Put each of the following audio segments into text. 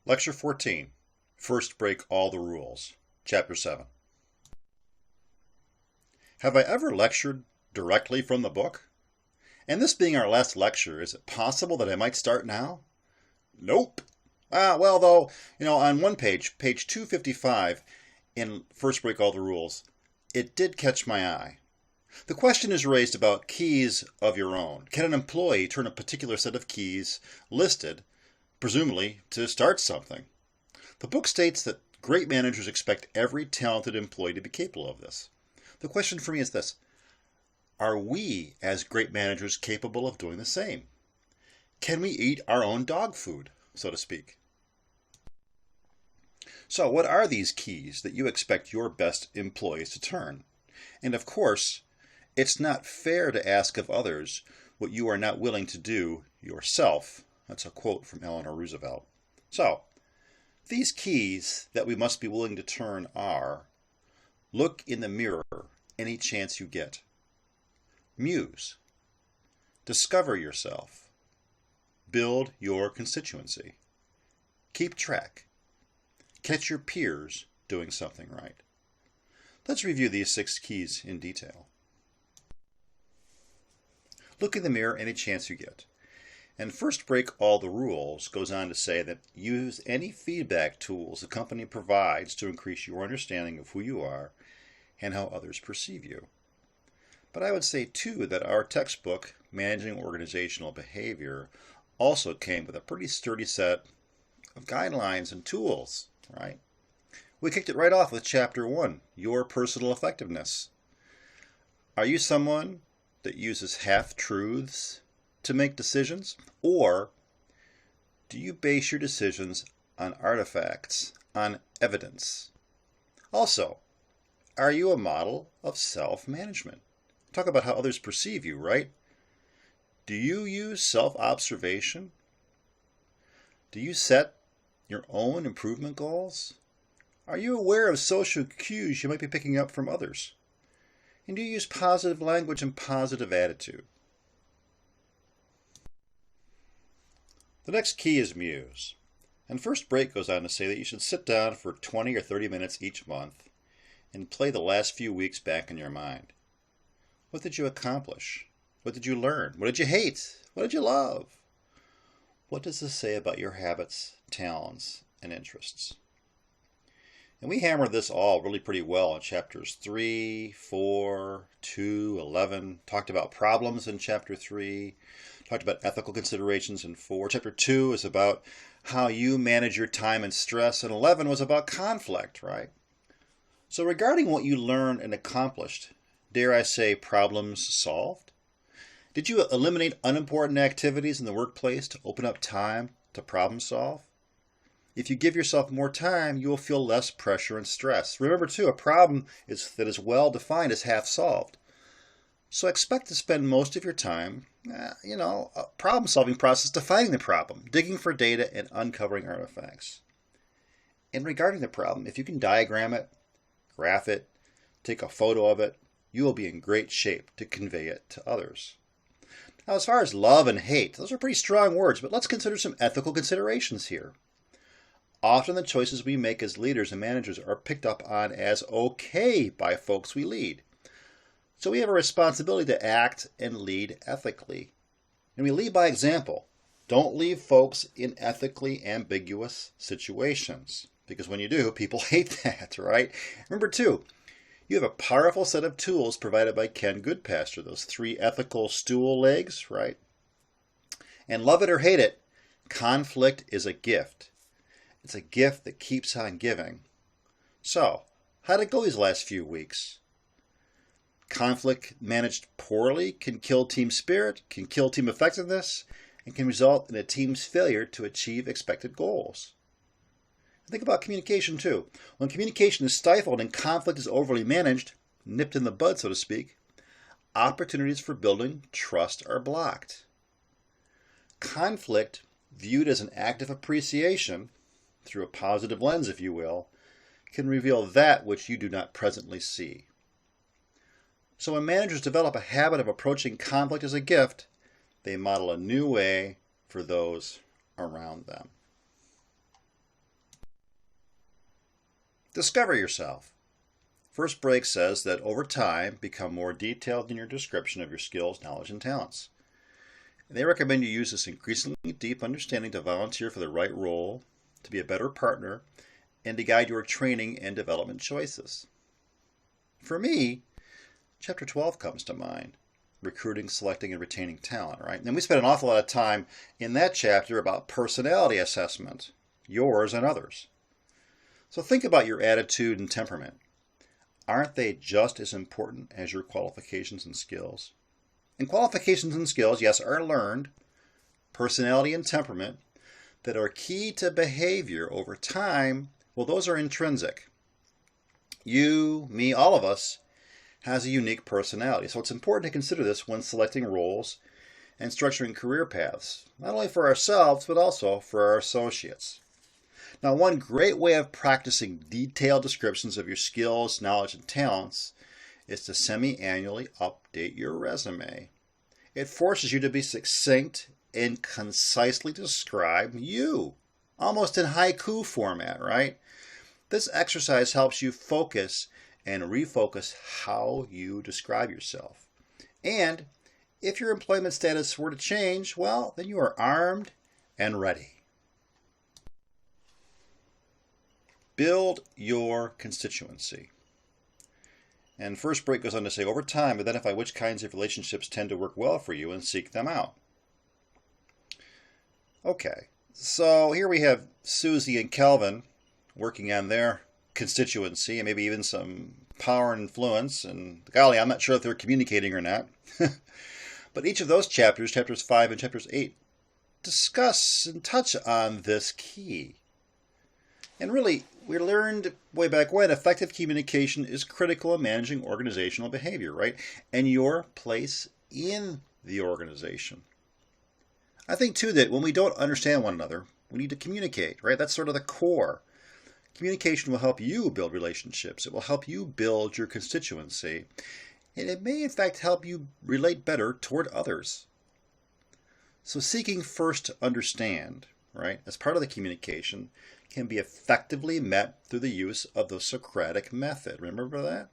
Lecture 14, First Break All the Rules, Chapter 7. Have I ever lectured directly from the book? And this being our last lecture, is it possible that I might start now? Nope. Well, though, on one page, page 255 in First Break All the Rules, it did catch my eye. The question is raised about keys of your own. Can an employee turn a particular set of keys listed, presumably to start something? The book states that great managers expect every talented employee to be capable of this. The question for me is this: are we, as great managers, capable of doing the same? Can we eat our own dog food, so to speak? So, what are these keys that you expect your best employees to turn? And of course, it's not fair to ask of others what you are not willing to do yourself. That's a quote from Eleanor Roosevelt. So, these keys that we must be willing to turn are: look in the mirror any chance you get. Muse. Discover yourself. Build your constituency. Keep track. Catch your peers doing something right. Let's review these 6 keys in detail. Look in the mirror any chance you get. And First Break All the Rules goes on to say that use any feedback tools the company provides to increase your understanding of who you are and how others perceive you. But I would say, too, that our textbook, Managing Organizational Behavior, also came with a pretty sturdy set of guidelines and tools, right? We kicked it right off with Chapter 1, Your Personal Effectiveness. Are you someone that uses half-truths to make decisions? Or do you base your decisions on artifacts, on evidence? Also, are you a model of self-management? Talk about how others perceive you, right? Do you use self-observation? Do you set your own improvement goals? Are you aware of social cues you might be picking up from others? And do you use positive language and positive attitude? The next key is muse. And First Break goes on to say that you should sit down for 20 or 30 minutes each month and play the last few weeks back in your mind. What did you accomplish? What did you learn? What did you hate? What did you love? What does this say about your habits, talents, and interests? And we hammered this all really pretty well in chapters 3, 4, 2, 11. Talked about problems in chapter 3. Talked about ethical considerations in 4. Chapter 2 is about how you manage your time and stress. And 11 was about conflict, right? So regarding what you learned and accomplished, dare I say problems solved? Did you eliminate unimportant activities in the workplace to open up time to problem solve? If you give yourself more time, you will feel less pressure and stress. Remember, too, a problem that is well defined is half solved. So expect to spend most of your time, a problem-solving process defining the problem, digging for data, and uncovering artifacts. And regarding the problem, if you can diagram it, graph it, take a photo of it, you will be in great shape to convey it to others. Now, as far as love and hate, those are pretty strong words, but let's consider some ethical considerations here. Often the choices we make as leaders and managers are picked up on as okay by folks we lead. So we have a responsibility to act and lead ethically. And we lead by example. Don't leave folks in ethically ambiguous situations, because when you do, people hate that, right? Remember, too, you have a powerful set of tools provided by Ken Goodpasture, those 3 ethical stool legs, right? And love it or hate it, conflict is a gift. It's a gift that keeps on giving. So, how'd it go these last few weeks? Conflict managed poorly can kill team spirit, can kill team effectiveness, and can result in a team's failure to achieve expected goals. Think about communication, too. When communication is stifled and conflict is overly managed, nipped in the bud, so to speak, opportunities for building trust are blocked. Conflict, viewed as an act of appreciation, through a positive lens, if you will, can reveal that which you do not presently see. So when managers develop a habit of approaching conflict as a gift, they model a new way for those around them. Discover yourself. First Break says that over time, become more detailed in your description of your skills, knowledge, and talents. And they recommend you use this increasingly deep understanding to volunteer for the right role, to be a better partner, and to guide your training and development choices. For me, Chapter 12 comes to mind. Recruiting, selecting, and retaining talent, right? And we spent an awful lot of time in that chapter about personality assessment, yours and others. So think about your attitude and temperament. Aren't they just as important as your qualifications and skills? And qualifications and skills, yes, are learned. Personality and temperament that are key to behavior over time, well, those are intrinsic. You, me, all of us has a unique personality. So it's important to consider this when selecting roles and structuring career paths, not only for ourselves, but also for our associates. Now, one great way of practicing detailed descriptions of your skills, knowledge, and talents is to semi-annually update your resume. It forces you to be succinct and concisely describe you, almost in haiku format, right? This exercise helps you focus and refocus how you describe yourself. And if your employment status were to change, well, then you are armed and ready. Build your constituency. And First Break goes on to say, over time, identify which kinds of relationships tend to work well for you and seek them out. Okay, so here we have Susie and Kelvin working on their constituency and maybe even some power and influence. And golly, I'm not sure if they're communicating or not. But each of those chapters, chapters 5 and chapters 8, discuss and touch on this key. And really, we learned way back when effective communication is critical in managing organizational behavior, right? And your place in the organization. I think, too, that when we don't understand one another, we need to communicate, right? That's sort of the core. Communication will help you build relationships. It will help you build your constituency. And it may, in fact, help you relate better toward others. So seeking first to understand, right, as part of the communication, can be effectively met through the use of the Socratic method. Remember that?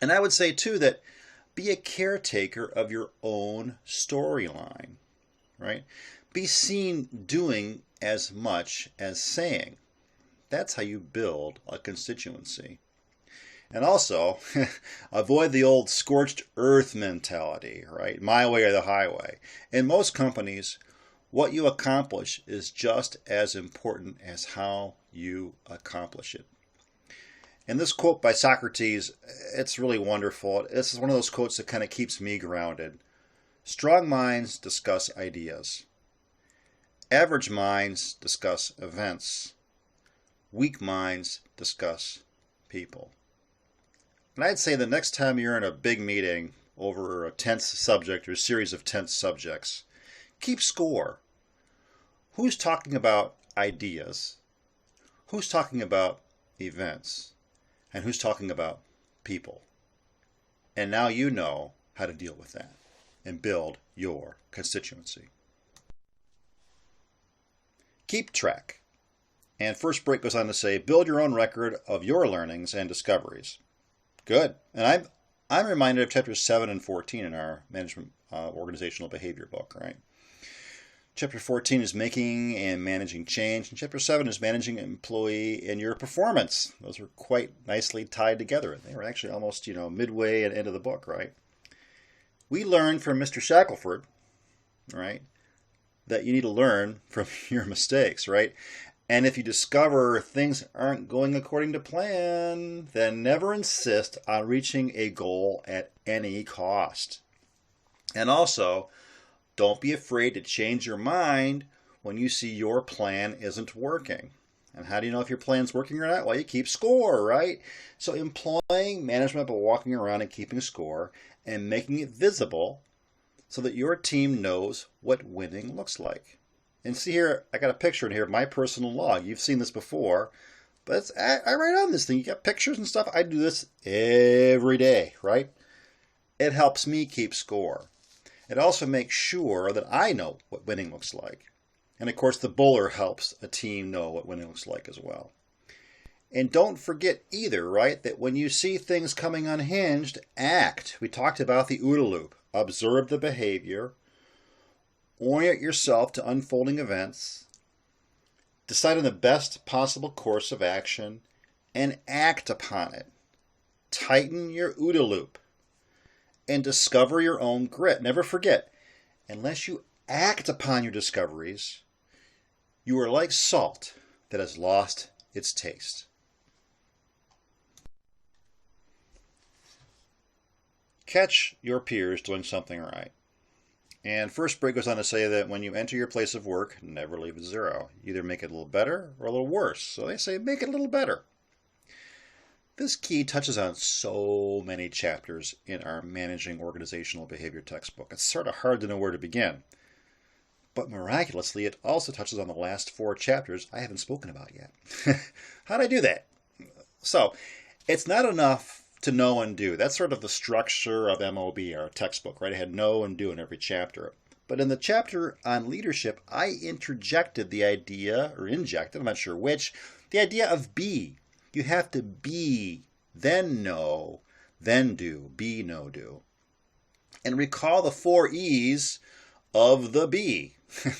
And I would say, too, that be a caretaker of your own storyline, right? Be seen doing as much as saying. That's how you build a constituency. And also, avoid the old scorched earth mentality, right? My way or the highway. In most companies, what you accomplish is just as important as how you accomplish it. And this quote by Socrates, it's really wonderful. This is one of those quotes that kind of keeps me grounded. Strong minds discuss ideas. Average minds discuss events. Weak minds discuss people. And I'd say the next time you're in a big meeting over a tense subject or a series of tense subjects, keep score. Who's talking about ideas? Who's talking about events? And who's talking about people? And now you know how to deal with that and build your constituency. Keep track. And First Break goes on to say, build your own record of your learnings and discoveries. Good. And I'm reminded of chapters 7 and 14 in our management organizational behavior book, right? Chapter 14 is making and managing change, and chapter 7 is managing employee and your performance. Those are quite nicely tied together. They were actually almost, midway and end of the book, right? We learned from Mr. Shackelford, right, that you need to learn from your mistakes, right? And if you discover things aren't going according to plan, then never insist on reaching a goal at any cost. And also, don't be afraid to change your mind when you see your plan isn't working. And how do you know if your plan's working or not? Well, you keep score, right? So employing management by walking around and keeping score and making it visible so that your team knows what winning looks like. And see here, I got a picture in here of my personal log. You've seen this before, but I write on this thing. You got pictures and stuff. I do this every day, right? It helps me keep score. It also makes sure that I know what winning looks like. And of course, the bowler helps a team know what winning looks like as well. And don't forget either, right, that when you see things coming unhinged, act. We talked about the OODA loop. Observe the behavior, orient yourself to unfolding events, decide on the best possible course of action, and act upon it. Tighten your OODA loop and discover your own grit. Never forget, unless you act upon your discoveries, you are like salt that has lost its taste. Catch your peers doing something right. And first break goes on to say that when you enter your place of work, never leave it zero. Either make it a little better or a little worse. So they say make it a little better. This key touches on so many chapters in our Managing Organizational Behavior textbook. It's sort of hard to know where to begin. But miraculously, it also touches on the last 4 chapters I haven't spoken about yet. How did I do that? So, it's not enough to know and do. That's sort of the structure of MOB, our textbook, right? I had know and do in every chapter. But in the chapter on leadership, I interjected the idea, or injected, I'm not sure which, the idea of be. You have to be, then know, then do. Be, know, do. And recall the 4 E's of the B.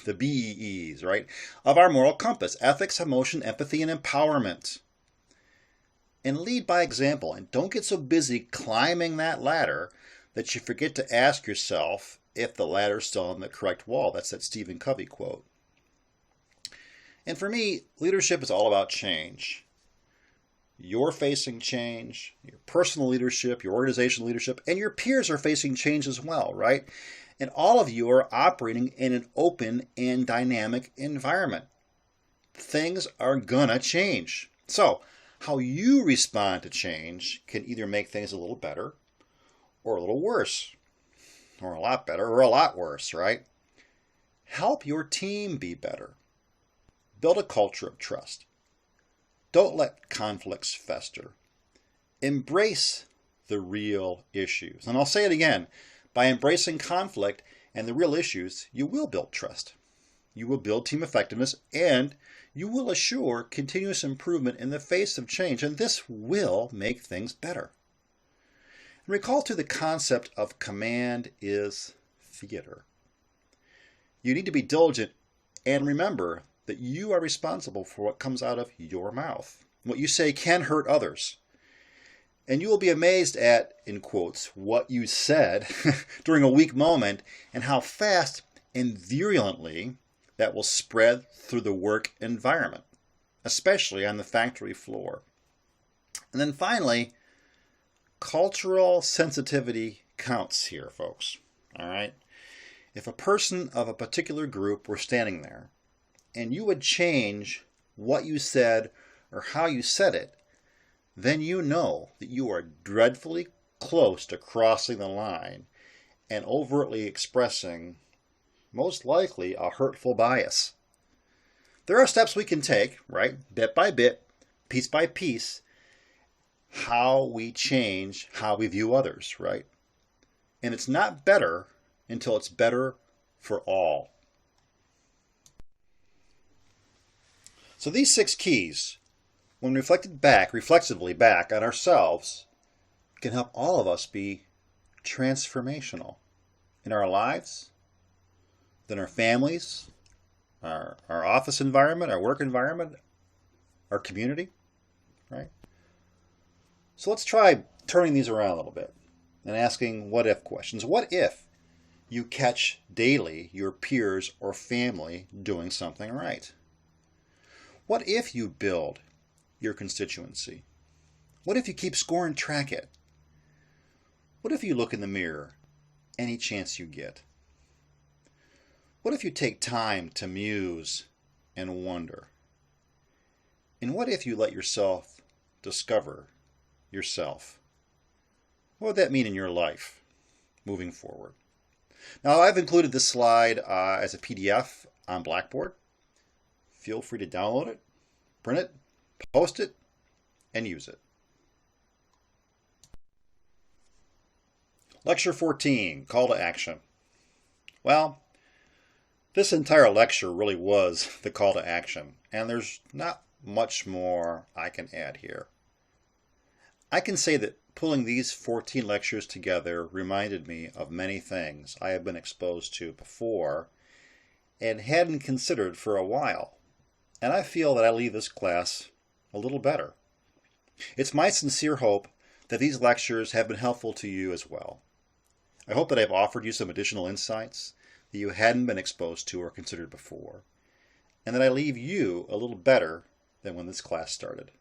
The BEs, right? Of our moral compass: ethics, emotion, empathy, and empowerment. And lead by example. And don't get so busy climbing that ladder that you forget to ask yourself if the ladder's still on the correct wall. That's that Stephen Covey quote. And for me, leadership is all about change. You're facing change, your personal leadership, your organizational leadership, and your peers are facing change as well, right? And all of you are operating in an open and dynamic environment. Things are gonna change. So, how you respond to change can either make things a little better or a little worse, or a lot better or a lot worse, right? Help your team be better. Build a culture of trust. Don't let conflicts fester. Embrace the real issues. And I'll say it again, by embracing conflict and the real issues, you will build trust. You will build team effectiveness, and you will assure continuous improvement in the face of change, and this will make things better. And recall too the concept of command is theater. You need to be diligent and remember that you are responsible for what comes out of your mouth. What you say can hurt others. And you will be amazed at, in quotes, what you said during a weak moment and how fast and virulently that will spread through the work environment, especially on the factory floor. And then finally, cultural sensitivity counts here, folks. All right? If a person of a particular group were standing there and you would change what you said or how you said it, then you know that you are dreadfully close to crossing the line and overtly expressing, most likely, a hurtful bias. There are steps we can take, right? Bit by bit, piece by piece, how we change how we view others, right? And it's not better until it's better for all. So these 6 keys, when reflexively back on ourselves, can help all of us be transformational in our lives, in our families, our office environment, our work environment, our community, right? So let's try turning these around a little bit and asking what if questions. What if you catch daily your peers or family doing something right? What if you build your constituency? What if you keep score and track it? What if you look in the mirror any chance you get? What if you take time to muse and wonder? And what if you let yourself discover yourself? What would that mean in your life moving forward? Now, I've included this slide as a PDF on Blackboard. Feel free to download it, print it, post it, and use it. Lecture 14, Call to Action. Well, this entire lecture really was the call to action, and there's not much more I can add here. I can say that pulling these 14 lectures together reminded me of many things I have been exposed to before and hadn't considered for a while, and I feel that I leave this class a little better. It's my sincere hope that these lectures have been helpful to you as well. I hope that I've offered you some additional insights that you hadn't been exposed to or considered before, and that I leave you a little better than when this class started.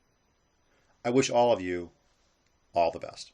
I wish all of you all the best.